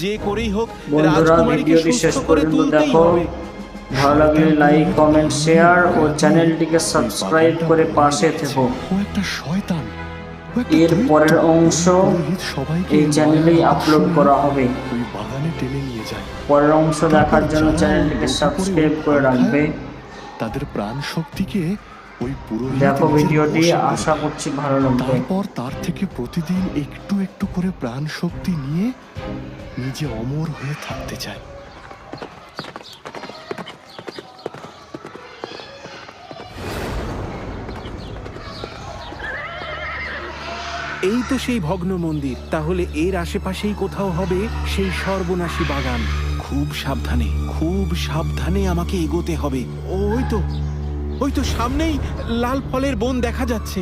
যে করেই হোক বন্ধুরা রাজকুমারীকে ভিডিওটি সুস্থ শেষ করে পর্যন্ত তুলতেই দেখো। হবে। ভালো লাগলে লাইক কমেন্ট শেয়ার ও চ্যানেলটিকে সাবস্ক্রাইব করে পাশে থেকো। ও একটা শয়তান, ও একটা এর দৈত্য। পরের অংশ পুরোহিত সবাইকে এই চ্যানেলেই আপলোড করা হবে। ওই বাগানে টেনে নিয়ে যায়। পরের অংশ দেখার জন্য তারপর যারা চ্যানেলটিকে ওই সাবস্ক্রাইব লোকে করে করে রাখবে। তাদের প্রাণ শক্তিকে ওই পুরোহিত দেখো নিজের ভিডিওটি, বশে করে আশা নেয়। করছি ভালো লাগবে। তারপর তার থেকে প্রতিদিন একটু একটু করে প্রাণ শক্তি নিয়ে নিজে অমর হয়ে থাকতে চায়। এই তো সেই ভগ্ন মন্দির। তাহলে এর আশেপাশেই কোথাও হবে সেই সর্বনাশী বাগান। খুব সাবধানে আমাকে এগোতে হবে। ওই তো সামনেই লাল ফলের বন দেখা যাচ্ছে।